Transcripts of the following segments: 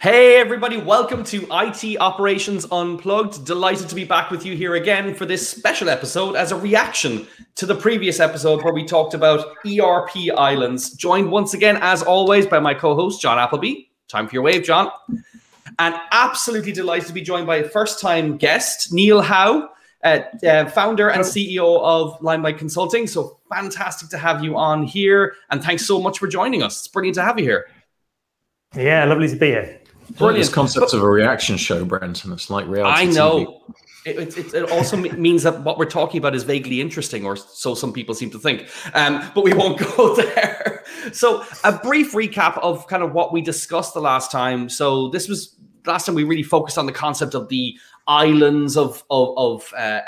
Hey everybody, welcome to IT Operations Unplugged. Delighted to be back with you here again for this special episode as a reaction to the previous episode where we talked about ERP islands. Joined once again, as always, by my co-host, John Appleby. Time for your wave, John. And absolutely delighted to be joined by a first-time guest, Neil Howe, founder and CEO of Limelight Consulting. So fantastic to have you on here. And thanks so much for joining us. It's brilliant to have you here. Yeah, lovely to be here. Brilliant. This concept of a reaction show, Brenton. It's like reality I know. TV. It also means that what we're talking about is vaguely interesting, or so some people seem to think. But we won't go there. So a brief recap of kind of what we discussed the last time. So this was last time we really focused on the concept of the islands of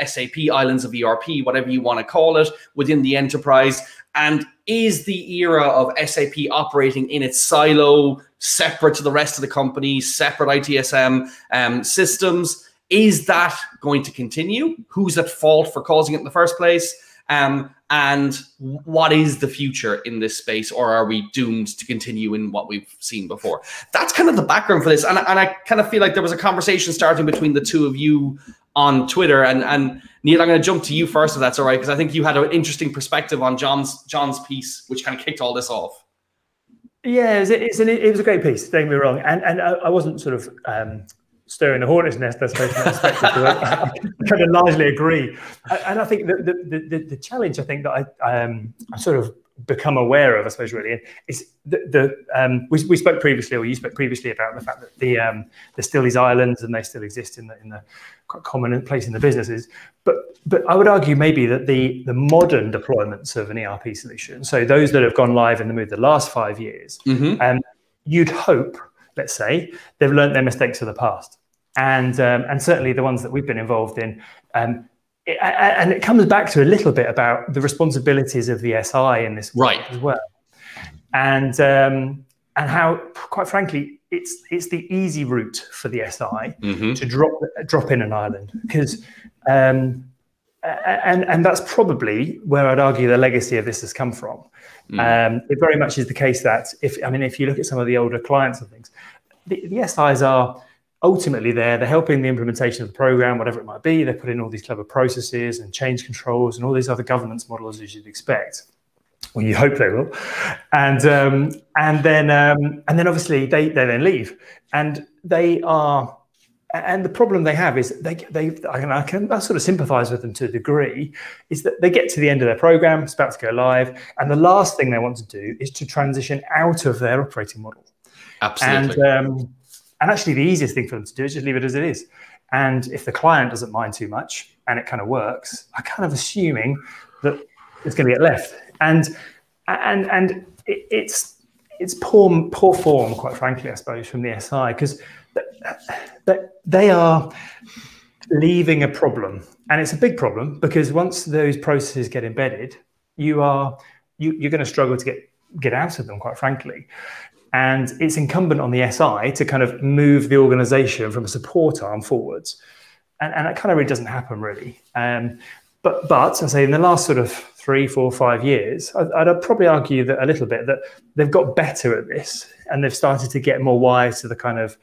SAP, islands of ERP, whatever you want to call it, within the enterprise. And is the era of SAP operating in its silo, separate to the rest of the company, separate ITSM systems? Is that going to continue? Who's at fault for causing it in the first place? And what is the future in this space? Or are we doomed to continue in what we've seen before? That's kind of the background for this. And I kind of feel like there was a conversation starting between the two of you on Twitter. And Neil, I'm going to jump to you first, if that's all right, because I think you had an interesting perspective on John's piece, which kind of kicked all this off. Yeah, it was a great piece, don't get me wrong. And I wasn't sort of stirring the hornet's nest, I suppose, from that perspective. I kind of largely agree. And I think the challenge, I think, that I sort of become aware of, I suppose, really, is we spoke previously, or you spoke previously, about the fact that there's still these islands and they still exist in the quite common place in the businesses. But I would argue maybe that the modern deployments of an ERP solution, so those that have gone live in the last 5 years, you'd hope, let's say, they've learned their mistakes of the past. And certainly the ones that we've been involved in, and it comes back to a little bit about the responsibilities of the SI in this work as well, and how, quite frankly, it's the easy route for the SI to drop in an island, because and that's probably where I'd argue the legacy of this has come from. It very much is the case that if you look at some of the older clients and things, the SIs are ultimately they're helping the implementation of the program, whatever it might be. They put in all these clever processes and change controls and all these other governance models, as you'd expect. Well, you hope they will, and then obviously they then leave, and the problem they have is I sort of sympathise with them to a degree, is that they get to the end of their program, it's about to go live, and the last thing they want to do is to transition out of their operating model. Absolutely. And actually, the easiest thing for them to do is just leave it as it is. And if the client doesn't mind too much and it kind of works, I'm kind of assuming that it's going to get left. And it's poor form, quite frankly, I suppose, from the SI, because they are leaving a problem, and it's a big problem, because once those processes get embedded, you're going to struggle to get out of them, quite frankly. And it's incumbent on the SI to kind of move the organization from a support arm forwards. And that kind of really doesn't happen, really. But I say in the last sort of 3, 4, 5 years, I'd probably argue that a little bit that they've got better at this, and they've started to get more wise to the kind of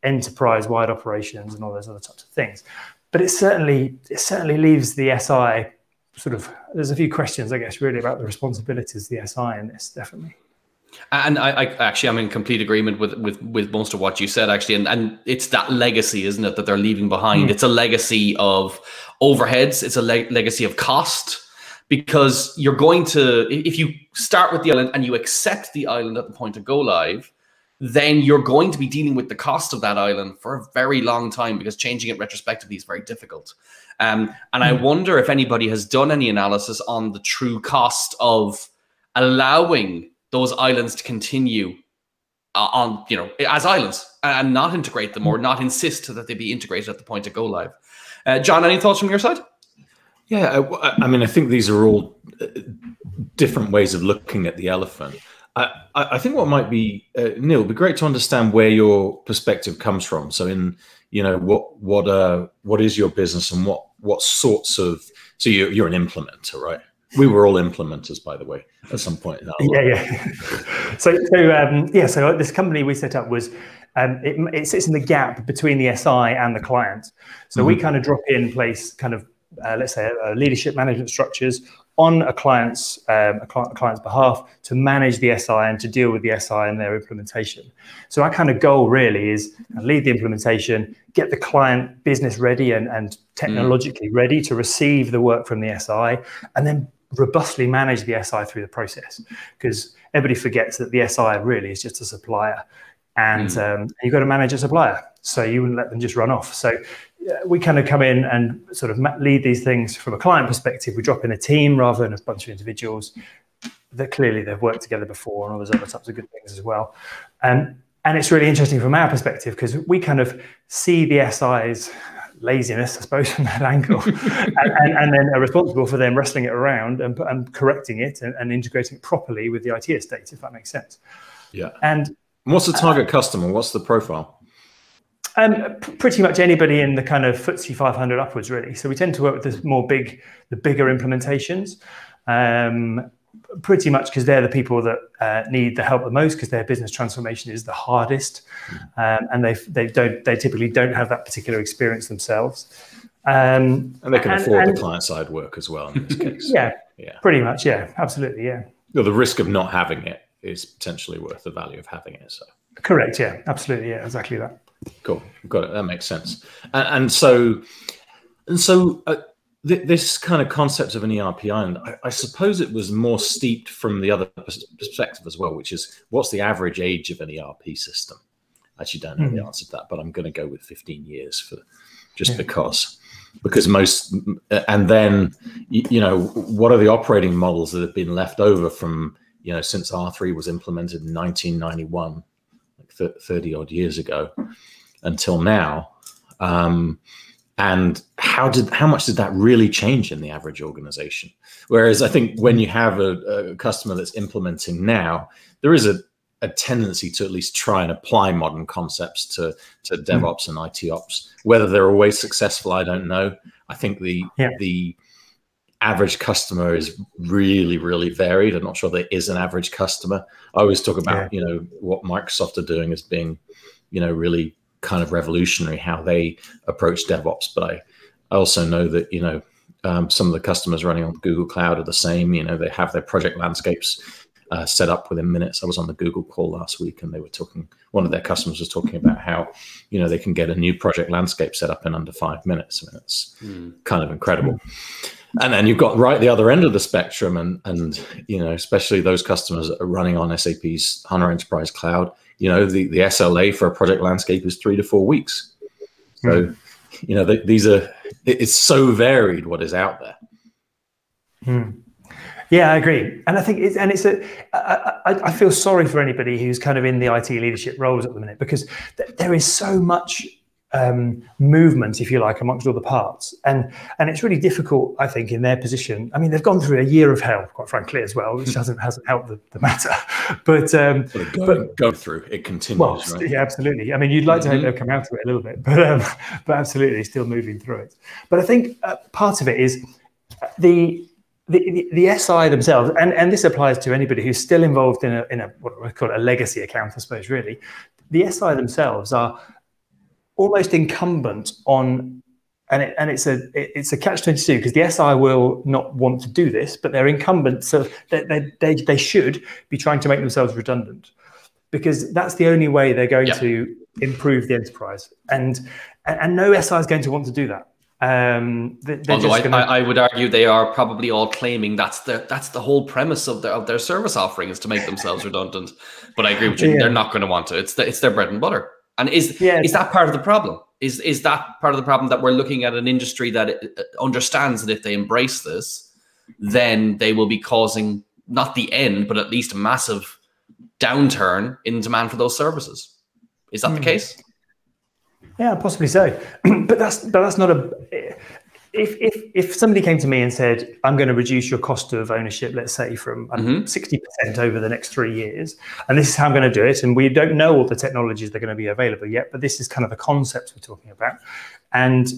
enterprise-wide operations and all those other types of things. But it certainly leaves the SI sort of, there's a few questions, I guess, really about the responsibilities of the SI in this, definitely. And I'm in complete agreement with most of what you said, actually. And it's that legacy, isn't it, that they're leaving behind? It's a legacy of overheads. It's a legacy of cost, because you're going to, if you start with the island and you accept the island at the point of go live, then you're going to be dealing with the cost of that island for a very long time, because changing it retrospectively is very difficult. And I wonder if anybody has done any analysis on the true cost of allowing those islands to continue on, as islands, and not integrate them, or not insist that they be integrated at the point of go live. John, any thoughts from your side? Yeah, I think these are all different ways of looking at the elephant. I think what might be, Neil, it'd be great to understand where your perspective comes from. So what is your business, and what sorts of, so you're an implementer, right? We were all implementers, by the way, at some point in our life. So this company we set up was, it sits in the gap between the SI and the client. So we kind of drop in place kind of, let's say, leadership management structures on a client's behalf to manage the SI and to deal with the SI and their implementation. So our kind of goal really is lead the implementation, get the client business ready and technologically ready to receive the work from the SI, and then robustly manage the SI through the process. Because everybody forgets that the SI really is just a supplier, and you've got to manage a supplier. So you wouldn't let them just run off. So we kind of come in and sort of lead these things from a client perspective. We drop in a team rather than a bunch of individuals that clearly they've worked together before, and all those other types of good things as well. And it's really interesting from our perspective because we kind of see the SI's laziness, I suppose, from that angle, and then are responsible for them wrestling it around and correcting it and integrating it properly with the IT estate, if that makes sense. Yeah. And what's the target customer? What's the profile? Pretty much anybody in the kind of FTSE 500 upwards, really. So we tend to work with the bigger implementations, pretty much because they're the people that need the help the most, because their business transformation is the hardest, and they typically don't have that particular experience themselves. And they can afford the client side work as well in this case. Yeah, pretty much. Yeah, absolutely. Yeah. Well, the risk of not having it is potentially worth the value of having it. So. Correct. Yeah, absolutely. Yeah, exactly that. Cool, got it. That makes sense. And so this kind of concept of an ERP island, I suppose it was more steeped from the other perspective as well, which is what's the average age of an ERP system? I actually don't know the answer to that, but I'm going to go with 15 years because most, and then what are the operating models that have been left over from since R3 was implemented in 1991, like 30 odd years ago, until now, and how much did that really change in the average organization? Whereas I think when you have a customer that's implementing now, there is a tendency to at least try and apply modern concepts to DevOps and IT Ops. Whether they're always successful, I don't know. I think the average customer is really, really varied. I'm not sure there is an average customer. I always talk about what Microsoft are doing as being really kind of revolutionary, how they approach DevOps. But I also know that some of the customers running on Google Cloud are the same. They have their project landscapes set up within minutes. I was on the Google call last week, and they were talking. One of their customers was talking about how they can get a new project landscape set up in under 5 minutes. I mean, it's kind of incredible. And then you've got right the other end of the spectrum, and especially those customers that are running on SAP's HANA Enterprise Cloud. The SLA for a project landscape is 3 to 4 weeks. So, it's so varied what is out there. Yeah, I agree, and I think I feel sorry for anybody who's kind of in the IT leadership roles at the minute, because there is so much movement, if you like, amongst all the parts, and it's really difficult, I think, in their position. I mean, they've gone through a year of hell, quite frankly, as well, which hasn't helped the matter. But go through it continues. Well, right? Yeah, absolutely. I mean, you'd like to hope they'll come out of it a little bit, but absolutely, still moving through it. But I think part of it is the SI themselves, and this applies to anybody who's still involved in a what we call a legacy account, I suppose. Really, the SI themselves are almost incumbent on, and it's a catch-22, because the SI will not want to do this, but they're incumbent, so they should be trying to make themselves redundant, because that's the only way they're going to improve the enterprise, and no SI is going to want to do that. Although I would argue they are probably all claiming that's the whole premise of their service offering, is to make themselves redundant. But I agree with you; they're not going to want to. It's their bread and butter. And is that part of the problem? Is that part of the problem, that we're looking at an industry that understands that if they embrace this, then they will be causing not the end, but at least a massive downturn in demand for those services? Is that the case? Yeah, possibly so. But that's not a. If somebody came to me and said, I'm going to reduce your cost of ownership, let's say from 60% over the next 3 years, and this is how I'm going to do it, and we don't know all the technologies that are going to be available yet, but this is kind of the concept we're talking about, and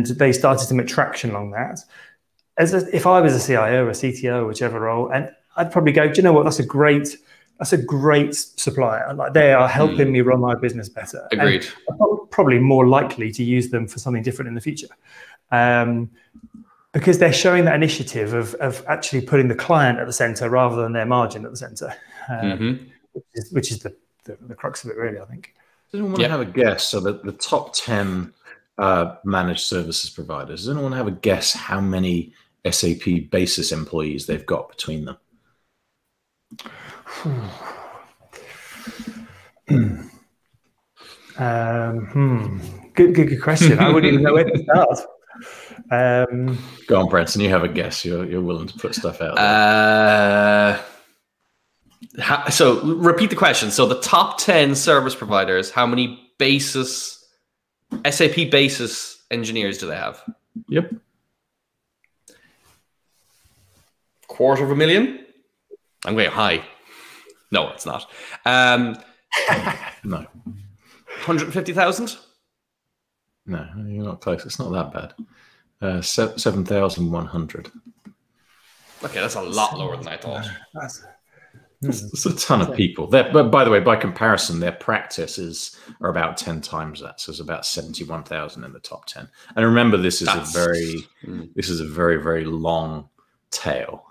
they started to make traction along that, if I was a CIO or a CTO, whichever role, and I'd probably go, do you know what? That's a great supplier. Like, they are helping me run my business better. Agreed. And I'm probably more likely to use them for something different in the future, because they're showing that initiative of actually putting the client at the center rather than their margin at the center, which is the crux of it, really, I think. Does anyone want to have a guess? So the top 10 managed services providers, does anyone have a guess how many SAP basis employees they've got between them? Good question. I wouldn't even know where to start. Go on, Brenton. You have a guess. You're willing to put stuff out there. So repeat the question. So the top 10 service providers, how many SAP basis engineers do they have? Yep. 250,000. I'm going high. No, it's not. No. 150,000? No, you're not close. It's not that bad. 7,100. Okay, that's a lot lower than I thought. It's a ton of people. But by the way, by comparison, their practices are about 10 times that. So it's about 71,000 in the top 10. And remember, this is a very, very long tail.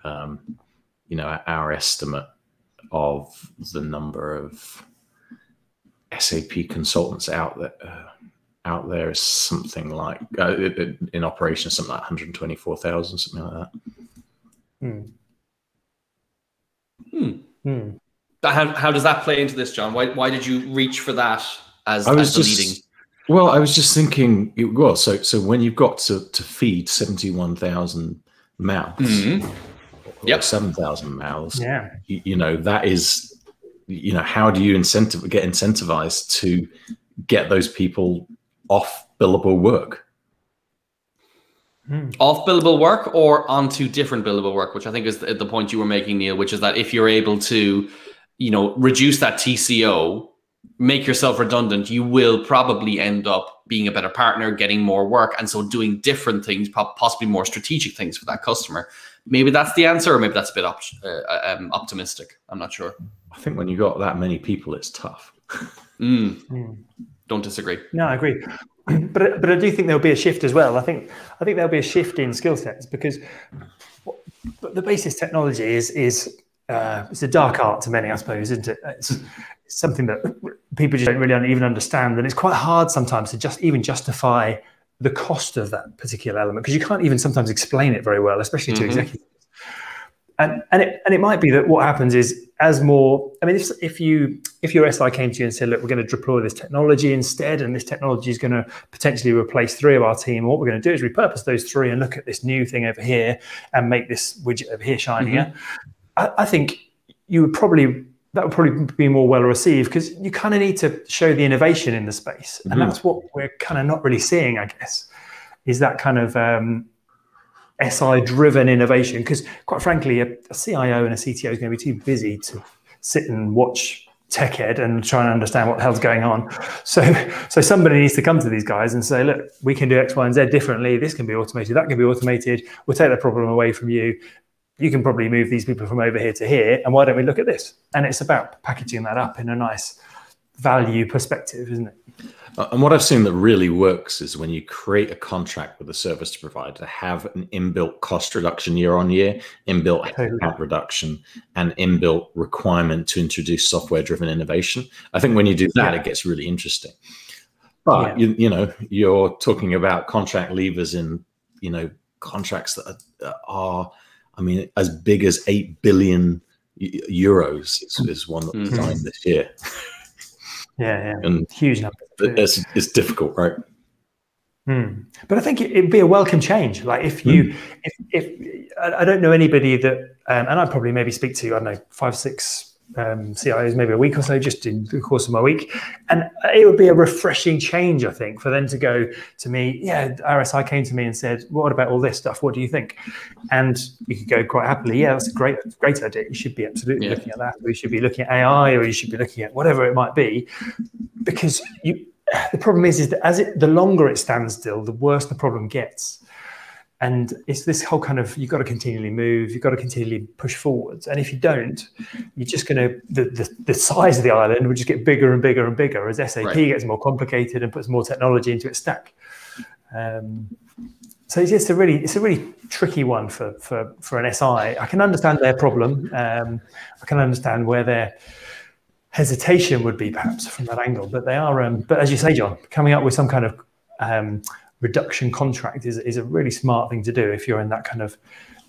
Our estimate of the number of SAP consultants out there is something like in operations, something like 124,000, something like that. How does that play into this, John? Why did you reach for that as the leading? Well, I was just thinking. So when you've got to feed 71,000 mouths, or 7,000 mouths, that is, how do you get incentivized to get those people off billable work? Off billable work or onto different billable work, which I think is the point you were making, Neil, which is that if you're able to, reduce that TCO, make yourself redundant, you will probably end up being a better partner, getting more work, and so doing different things, possibly more strategic things for that customer. Maybe that's the answer, or maybe that's a bit optimistic. I'm not sure. I think when you got that many people, it's tough. Don't disagree. No, I agree. But I do think there'll be a shift as well. I think there'll be a shift in skill sets, because the basis technology is it's a dark art to many, I suppose, isn't it? It's something that people just don't really even understand, and it's quite hard sometimes to even justify the cost of that particular element, because you can't even sometimes explain it very well, especially to executives. And it might be that what happens is, as more, I mean, if your SI came to you and said, look, we're going to deploy this technology instead, and this technology is going to potentially replace 3 of our team, and what we're going to do is repurpose those 3 and look at this new thing over here and make this widget over here shinier. I think that would probably be more well received, because you kind of need to show the innovation in the space. And that's what we're kind of not really seeing, I guess, is that kind of SI-driven innovation. Because quite frankly, a CIO and a CTO is going to be too busy to sit and watch tech ed and try and understand what the hell's going on. So somebody needs to come to these guys and say, look, we can do X, Y, and Z differently. This can be automated. That can be automated. We'll take that problem away from you. You can probably move these people from over here to here, and why don't we look at this? And it's about packaging that up in a nice value perspective, isn't it? And what I've seen that really works is when you create a contract with a service provider to have an inbuilt cost reduction year on year, inbuilt headcount reduction, and inbuilt requirement to introduce software-driven innovation. I think when you do that, it gets really interesting. But you're talking about contract levers in contracts that are I mean, as big as 8 billion euros is one that was signed this year. And huge number. It's difficult, right? But I think it'd be a welcome change. Like if I don't know anybody that, and I'd probably maybe speak to, I don't know, 5, 6 CIOs, maybe a week or so, just in the course of my week. And it would be a refreshing change, I think, for them to go to me, RSI came to me and said, what about all this stuff? What do you think? And you could go quite happily, that's a great idea. You should be absolutely looking at that. Or you should be looking at AI, or you should be looking at whatever it might be. Because the problem is that the longer it stands still, the worse the problem gets. And it's this whole kind of, you've got to continually move, you've got to continually push forwards. And if you don't, you're just going to, the size of the island will just get bigger and bigger and bigger as SAP gets more complicated and puts more technology into its stack. So it's a really tricky one for an SI. I can understand their problem. I can understand where their hesitation would be perhaps from that angle, but they are, but as you say, John, coming up with some kind of reduction contract is a really smart thing to do if you're in that kind of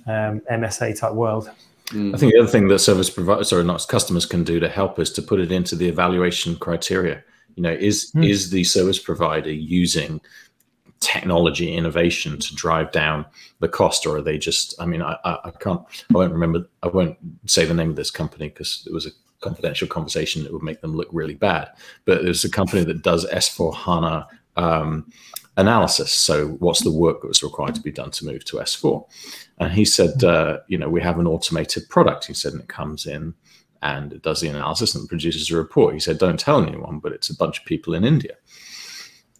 MSA type world. I think the other thing that service providers, or not customers, can do to help is to put it into the evaluation criteria. You know, is the service provider using technology innovation to drive down the cost, or are they just, I mean, I won't say the name of this company because it was a confidential conversation that would make them look really bad, but there's a company that does S4HANA analysis. So what's the work that was required to be done to move to S4? And he said, you know, we have an automated product. He said, and it comes in and it does the analysis and produces a report. He said, don't tell anyone, but it's a bunch of people in India.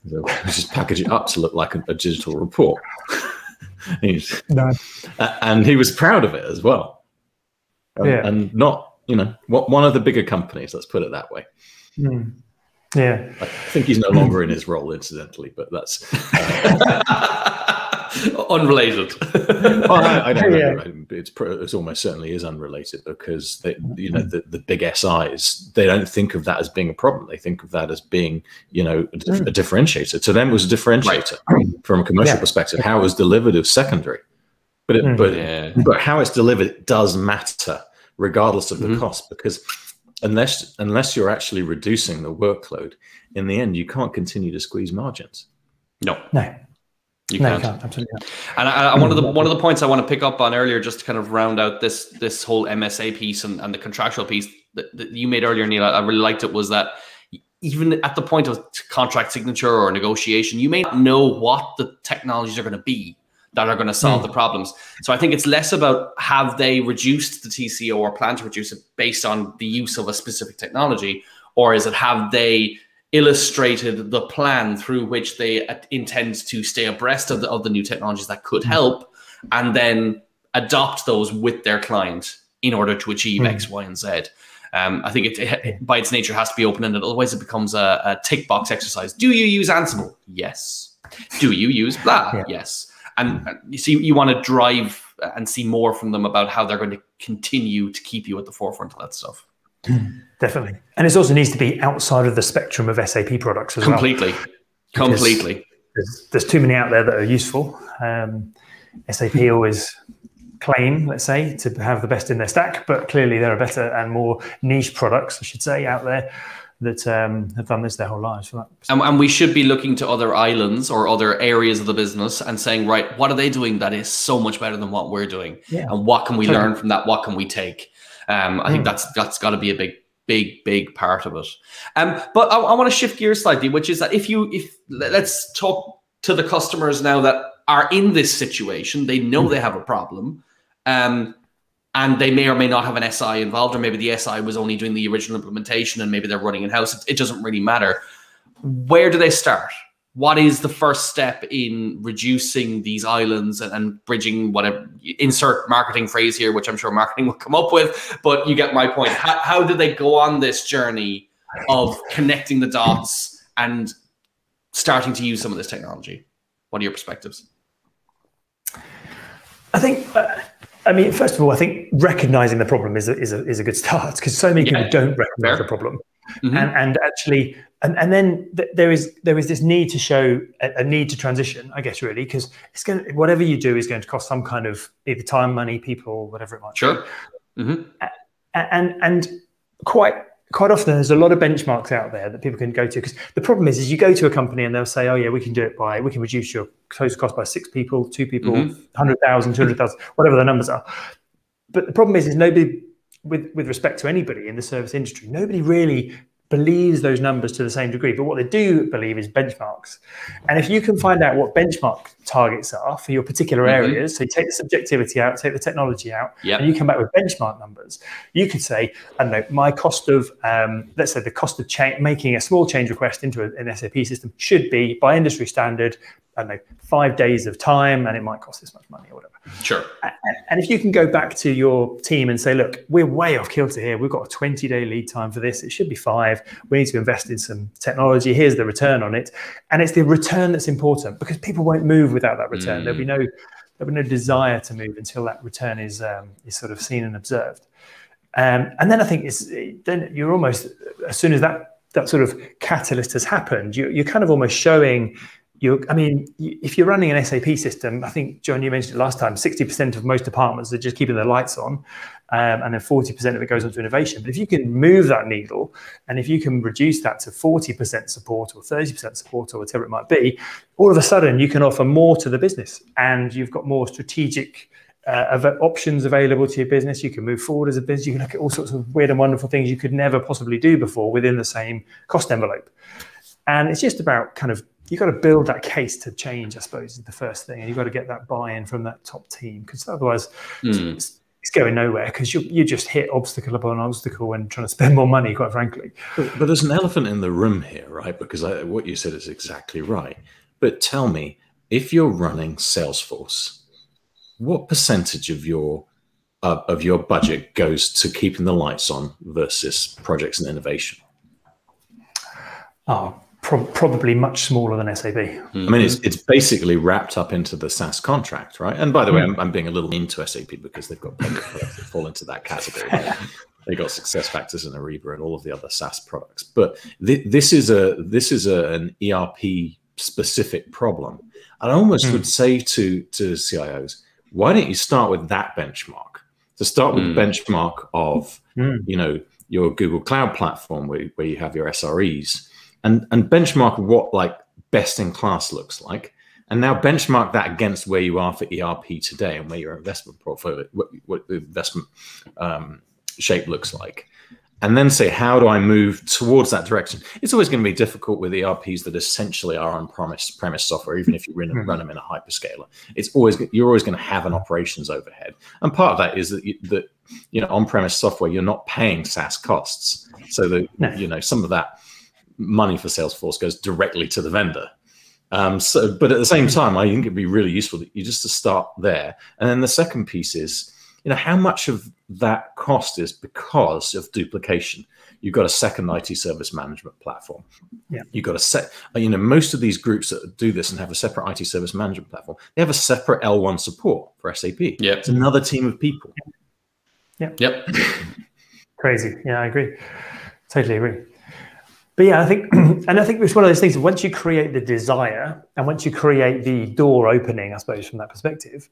So we just package it up to look like a digital report. And he was proud of it as well. And not, you know, one of the bigger companies, let's put it that way. Yeah, I think he's no longer in his role, incidentally, but that's unrelated. Well, I don't know. It's almost certainly is unrelated because you know, the big SIs, they don't think of that as being a problem. They think of that as being, you know, a differentiator. To them, it was a differentiator from a commercial perspective. How it was delivered is secondary, but how it's delivered does matter regardless of the cost, because unless you're actually reducing the workload, in the end, you can't continue to squeeze margins. No, you can't. Absolutely not. And one of the points I want to pick up on earlier, just to kind of round out this whole MSA piece and the contractual piece that you made earlier, Neil, I really liked it, was that even at the point of contract signature or negotiation, you may not know what the technologies are going to be that are going to solve the problems. So I think it's less about have they reduced the TCO or plan to reduce it based on the use of a specific technology, or is it have they illustrated the plan through which they intend to stay abreast of the new technologies that could help, and then adopt those with their client in order to achieve X, Y, and Z. I think it by its nature has to be open-ended. Otherwise, it becomes a tick box exercise. Do you use Ansible? Yes. Do you use blah? Yes. And you see, you want to drive and see more from them about how they're going to continue to keep you at the forefront of that stuff. Definitely. And it also needs to be outside of the spectrum of SAP products as well. Completely. There's too many out there that are useful. SAP always claim, let's say, to have the best in their stack, but clearly there are better and more niche products, I should say, out there that have done this their whole lives. For that. And we should be looking to other islands or other areas of the business and saying, right, what are they doing that is so much better than what we're doing? And what can we learn from that? What can we take? I think that's got to be a big part of it. But I want to shift gears slightly, which is that if let's talk to the customers now that are in this situation. They know they have a problem. And they may or may not have an SI involved, or maybe the SI was only doing the original implementation and maybe they're running in-house. It doesn't really matter. Where do they start? What is the first step in reducing these islands and bridging whatever, insert marketing phrase here, which I'm sure marketing will come up with, but you get my point. How do they go on this journey of connecting the dots and starting to use some of this technology? What are your perspectives? I think... I mean, first of all, I think recognizing the problem is a good start, because so many people don't recognize the problem, and actually, and then there is this need to show a need to transition, I guess, really, because it's going to, whatever you do is going to cost some kind of either time, money, people, whatever it might be. And quite often there's a lot of benchmarks out there that people can go to, because the problem is you go to a company and they'll say, oh yeah, we can reduce your total cost by 6 people, 2 people, 100,000, 200,000, whatever the numbers are. But the problem is nobody, with respect to anybody in the service industry, nobody really believes those numbers to the same degree. But what they do believe is benchmarks. And if you can find out what benchmark targets are for your particular areas, so you take the subjectivity out, take the technology out, and you come back with benchmark numbers, you could say, I don't know, my cost of, let's say the cost of making a small change request into an SAP system should be, by industry standard, I don't know, 5 days of time, and it might cost this much money or whatever. Sure. And if you can go back to your team and say, look, we're way off kilter here. We've got a 20-day lead time for this. It should be 5. We need to invest in some technology. Here's the return on it. And it's the return that's important, because people won't move without that return. There'll be no desire to move until that return is sort of seen and observed. And then I think then you're almost, as soon as that sort of catalyst has happened, you're kind of almost showing. If you're running an SAP system, I think, John, you mentioned it last time, 60% of most departments are just keeping their lights on, and then 40% of it goes on to innovation. But if you can move that needle, and if you can reduce that to 40% support or 30% support or whatever it might be, all of a sudden you can offer more to the business, and you've got more strategic options available to your business. You can move forward as a business. You can look at all sorts of weird and wonderful things you could never possibly do before within the same cost envelope. And it's just about kind of, you've got to build that case to change, I suppose, is the first thing. And you've got to get that buy-in from that top team, because otherwise it's going nowhere, because you just hit obstacle upon obstacle and trying to spend more money, quite frankly. But there's an elephant in the room here, right? Because what you said is exactly right. But tell me, if you're running Salesforce, what percentage of your budget goes to keeping the lights on versus projects and innovation? Oh, probably much smaller than SAP. I mean, it's basically wrapped up into the SaaS contract, right? And by the way, I'm being a little into SAP because they've got public products that fall into that category. Right? They got SuccessFactors and Ariba and all of the other SaaS products. But this is an ERP specific problem. And I almost would say to CIOs, why don't you start with that benchmark? To start with the benchmark of your Google Cloud platform where you have your SREs, and benchmark what like best in class looks like, and now benchmark that against where you are for ERP today and where your investment portfolio, what the investment shape looks like, and then say, how do I move towards that direction? It's always going to be difficult with ERPs that essentially are on-premise software, even if you run them in a hyperscaler. You're always going to have an operations overhead, and part of that is that on-premise software, you're not paying SaaS costs, so that some of that money for Salesforce goes directly to the vendor. But at the same time, I think it'd be really useful that you just to start there, and then the second piece is, how much of that cost is because of duplication? You've got a second IT service management platform. Yeah. You've got most of these groups that do this and have a separate IT service management platform, they have a separate L1 support for SAP. Yeah. It's another team of people. Yeah. Yep. Crazy. Yeah, I agree. Totally agree. But yeah, I think it's one of those things. Once you create the desire and once you create the door opening, I suppose, from that perspective,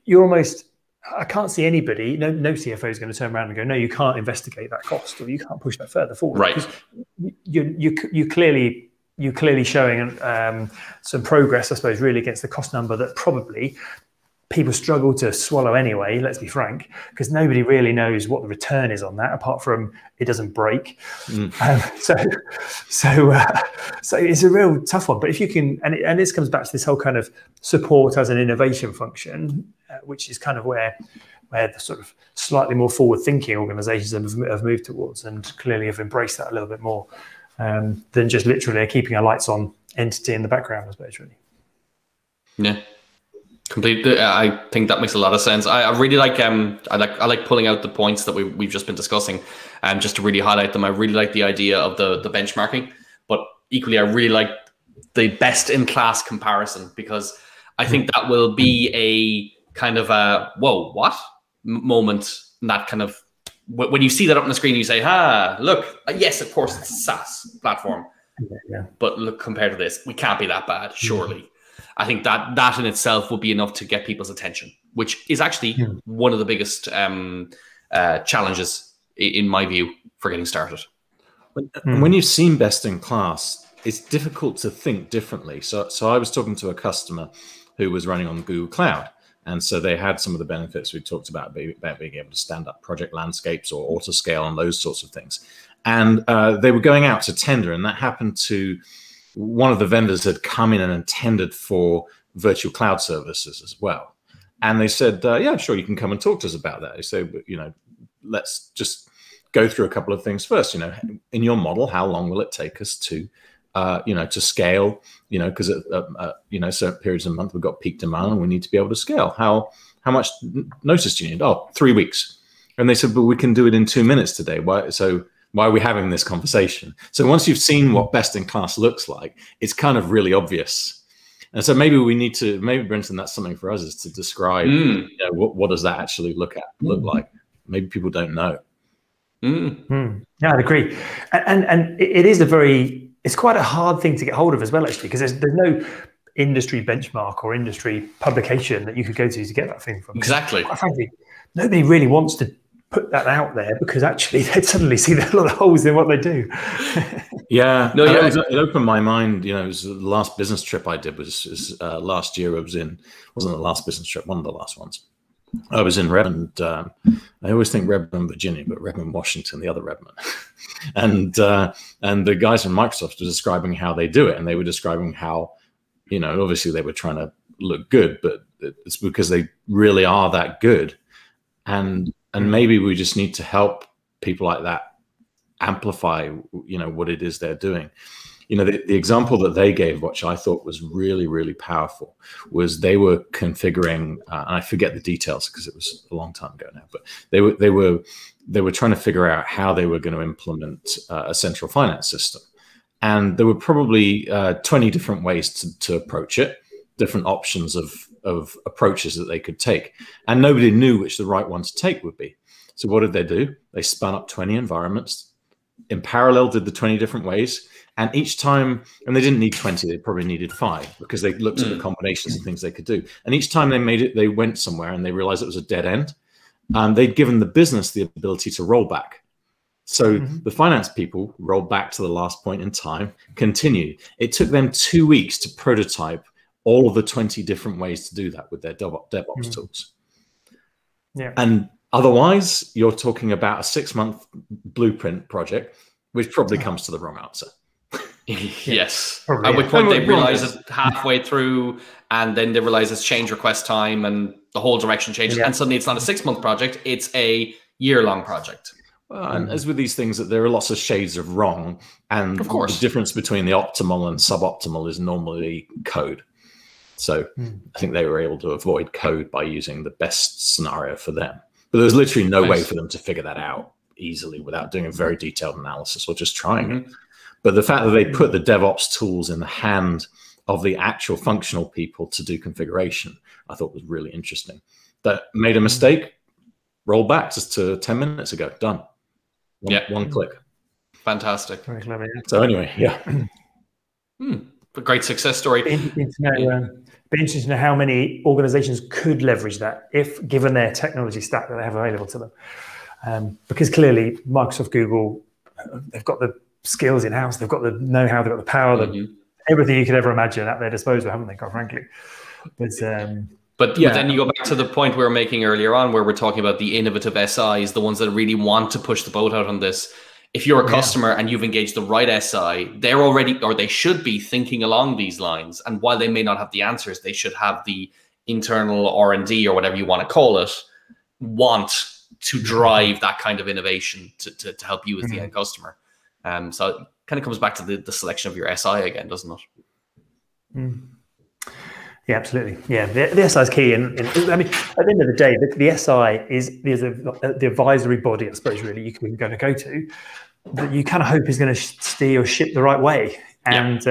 you're almost, I can't see anybody, no CFO is going to turn around and go, no, you can't investigate that cost, or you can't push that further forward. Right. Because you're clearly showing some progress, I suppose, really against the cost number that probably people struggle to swallow anyway, let's be frank, because nobody really knows what the return is on that, apart from it doesn't break. So it's a real tough one. But if you can, and this comes back to this whole kind of support as an innovation function, which is kind of where the sort of slightly more forward-thinking organizations have moved towards, and clearly have embraced that a little bit more than just literally keeping a lights-on entity in the background, I suppose, really. Yeah. Completely. I think that makes a lot of sense. I really like I like pulling out the points that we've just been discussing, just to really highlight them. I really like the idea of the benchmarking, but equally I really like the best in class comparison, because I think that will be a kind of a whoa, what moment. That kind of, when you see that up on the screen, you say, look, yes, of course it's a SaaS platform, but look, compared to this, we can't be that bad, surely. I think that in itself will be enough to get people's attention, which is actually one of the biggest challenges, in my view, for getting started. When you've seen best in class, it's difficult to think differently. So I was talking to a customer who was running on Google Cloud, and so they had some of the benefits we talked about being able to stand up project landscapes or auto scale and those sorts of things. And they were going out to tender, and that happened to one of the vendors had come in and tendered for virtual cloud services as well. And they said, yeah, sure, you can come and talk to us about that. They said, let's just go through a couple of things first. In your model, how long will it take us to to scale, because at certain periods of the month we've got peak demand and we need to be able to scale. How much notice do you need? Oh, 3 weeks. And they said, but we can do it in 2 minutes today. Why are we having this conversation? So once you've seen what best in class looks like, it's kind of really obvious. And so maybe Brenton, that's something for us, is to describe what does that actually look like. Maybe people don't know. Yeah, I'd agree. And it is it's quite a hard thing to get hold of as well, actually, because there's no industry benchmark or industry publication that you could go to get that thing from. Exactly. Quite frankly, nobody really wants to put that out there, because actually they'd suddenly see a lot of holes in what they do. Yeah, no, it opened my mind. It was the last business trip I did was last year. Wasn't the last business trip, one of the last ones. I was in Redmond. I always think Redmond, Virginia, but Redmond, Washington, the other Redmond. and the guys from Microsoft were describing how they do it, and they were describing how, obviously they were trying to look good, but it's because they really are that good. And maybe we just need to help people like that amplify, what it is they're doing. The example that they gave, which I thought was really, really powerful, was they were configuring, and I forget the details because it was a long time ago now, but they were trying to figure out how they were going to implement a central finance system. And there were probably 20 different ways to approach it, different options of approaches that they could take. And nobody knew which the right one to take would be. So what did they do? They spun up 20 environments, in parallel did the 20 different ways. And each time, and they didn't need 20, they probably needed 5, because they looked at the combinations of things they could do. And each time they went somewhere and they realized it was a dead end. They'd given the business the ability to roll back. So the finance people rolled back to the last point in time, continued. It took them 2 weeks to prototype all of the 20 different ways to do that with their DevOps tools. Yeah. And otherwise, you're talking about a 6-month blueprint project, which probably comes to the wrong answer. Yes. Probably, at which point they realize it halfway through, and then they realize it's change request time and the whole direction changes. And suddenly it's not a 6-month project, it's a year-long project. And as with these things, that there are lots of shades of wrong. And of course, the difference between the optimal and suboptimal is normally code. So I think they were able to avoid code by using the best scenario for them. But there was literally no way for them to figure that out easily without doing a very detailed analysis or just trying it. But the fact that they put the DevOps tools in the hand of the actual functional people to do configuration, I thought was really interesting. That made a mistake, roll back just to 10 minutes ago, done. One click. Fantastic. Very clever. So anyway, A great success story. Be interesting to know how many organizations could leverage that if given their technology stack that they have available to them. Because clearly Microsoft, Google, they've got the skills in-house, they've got the know-how, they've got the power, everything you could ever imagine at their disposal, haven't they, quite frankly? But then you go back to the point we were making earlier on, where we're talking about the innovative SIs, the ones that really want to push the boat out on this. If you're a customer and you've engaged the right SI, they're already, or they should be, thinking along these lines. And while they may not have the answers, they should have the internal R&D, or whatever you want to call it, want to drive that kind of innovation to help you as the end customer. So it kind of comes back to the selection of your SI again, doesn't it? Yeah, absolutely. Yeah, the SI is key. And I mean, at the end of the day, the SI is the advisory body, I suppose, really, you can go to, that you kind of hope is going to steer your ship the right way. And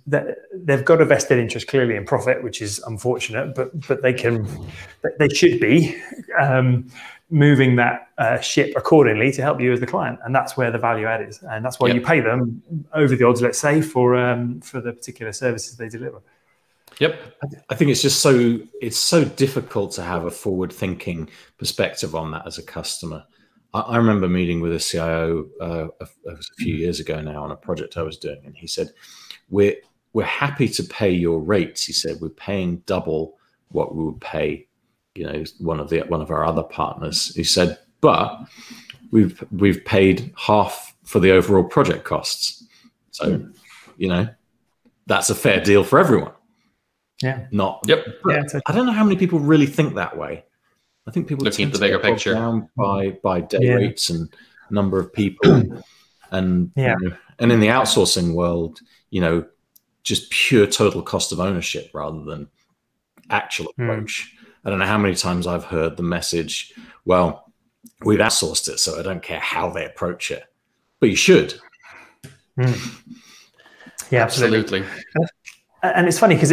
they've got a vested interest clearly in profit, which is unfortunate, but they should be moving that ship accordingly to help you as the client, and that's where the value add is, and that's why you pay them over the odds, let's say, for the particular services they deliver. I think it's just so difficult to have a forward-thinking perspective on that as a customer. I remember meeting with a CIO a few years ago now on a project I was doing, and he said, "We're happy to pay your rates." He said, "We're paying double what we would pay, one of our other partners." He said, "But we've paid half for the overall project costs, so that's a fair deal for everyone." I don't know how many people really think that way. I think people looking tend at the bigger to get picture down by day rates and number of people. And and in the outsourcing world, just pure total cost of ownership rather than actual approach. I don't know how many times I've heard the message, well, we've outsourced it, so I don't care how they approach it. But you should. Yeah, absolutely. And it's funny because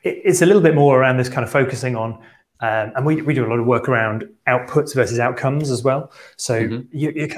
it's a little bit more around this kind of focusing on, and we do a lot of work around outputs versus outcomes as well. So you've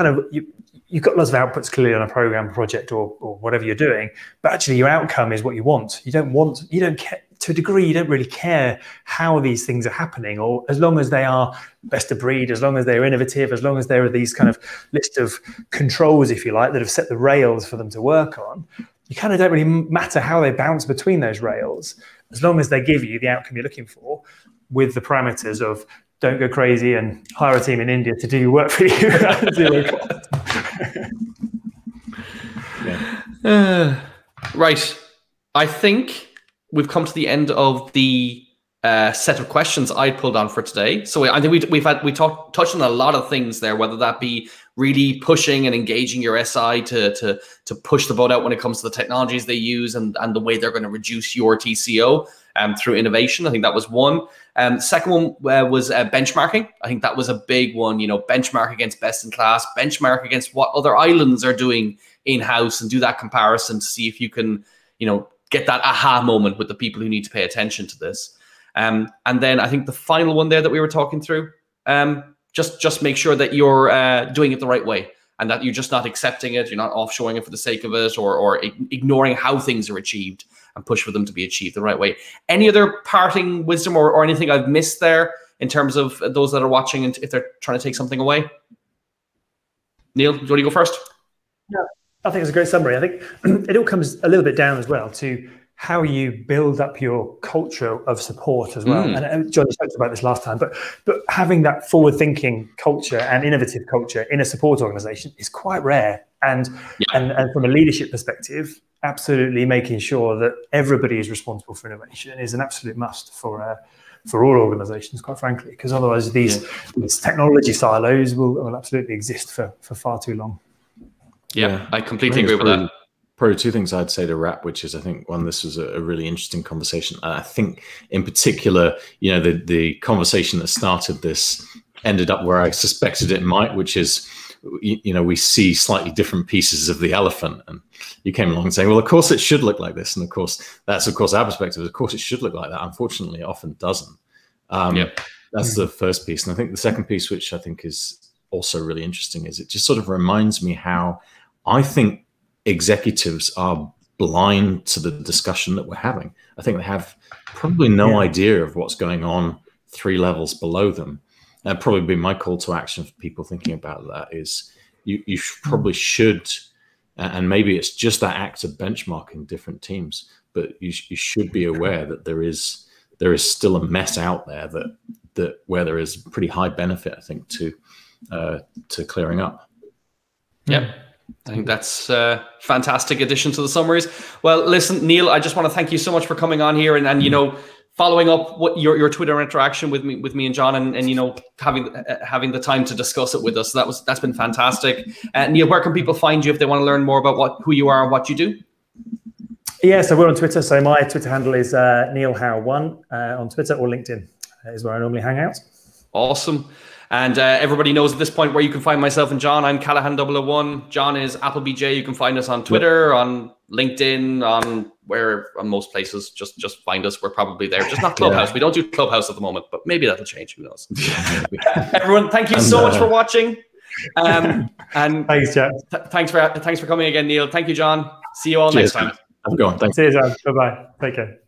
got lots of outputs clearly on a program, project, or whatever you're doing, but actually your outcome is what you want. You don't care, to a degree, you don't really care how these things are happening, or as long as they are best of breed, as long as they're innovative, as long as there are these kind of list of controls, if you like, that have set the rails for them to work on. You kind of don't really matter how they bounce between those rails, as long as they give you the outcome you're looking for, with the parameters of don't go crazy and hire a team in India to do your work for you at zero cost. Right. I think we've come to the end of the set of questions I pulled on for today. So I think we touched on a lot of things there, whether that be really pushing and engaging your SI to push the boat out when it comes to the technologies they use and the way they're going to reduce your TCO through innovation. I think that was one. Second one was benchmarking. I think that was a big one. Benchmark against best in class, benchmark against what other islands are doing in-house, and do that comparison to see if you can, get that aha moment with the people who need to pay attention to this. And then I think the final one there that we were talking through, just make sure that you're doing it the right way, and that you're just not accepting it, you're not offshoring it for the sake of it, or ignoring how things are achieved, and push for them to be achieved the right way. Any other parting wisdom or anything I've missed there in terms of those that are watching, and if they're trying to take something away? Neil, do you want to go first? Yeah, I think it's a great summary. I think it all comes a little bit down as well to how you build up your culture of support as well. And John spoke about this last time, but having that forward-thinking culture and innovative culture in a support organization is quite rare. And from a leadership perspective, absolutely making sure that everybody is responsible for innovation is an absolute must for all organizations, quite frankly, because otherwise these technology silos will absolutely exist for far too long. Yeah, I completely agree with that. Probably two things I'd say to wrap, which is, I think, one, this was a really interesting conversation. And I think in particular, the conversation that started this ended up where I suspected it might, which is, we see slightly different pieces of the elephant. And you came along saying, well, of course it should look like this. And of course, that's our perspective. Of course it should look like that. Unfortunately, it often doesn't. That's the first piece. And I think the second piece, which I think is also really interesting, is it just sort of reminds me how I think executives are blind to the discussion that we're having. I think they have probably no idea of what's going on 3 levels below them. And probably be my call to action for people thinking about that is you probably should, and maybe it's just that act of benchmarking different teams, but you should be aware that there is still a mess out there that where there is pretty high benefit, I think, to clearing up. Yeah. I think that's a fantastic addition to the summaries. Well, listen, Neil, I just want to thank you so much for coming on here and following up what your Twitter interaction with me and John, and having the time to discuss it with us. So that's been fantastic. Neil, where can people find you if they want to learn more about who you are and what you do? Yeah, so we're on Twitter. So my Twitter handle is NeilHowe1 on Twitter, or LinkedIn is where I normally hang out. Awesome. And everybody knows at this point where you can find myself and John. I'm Callaghan001. John is Appleby J. You can find us on Twitter, on LinkedIn, on most places. Just find us. We're probably there. Just not Clubhouse. We don't do Clubhouse at the moment, but maybe that'll change. Who knows? Everyone, thank you so much for watching. And thanks, Jack. Thanks for coming again, Neil. Thank you, John. See you all next time. Have a good one. Thanks. See you, John. Bye-bye. Take care.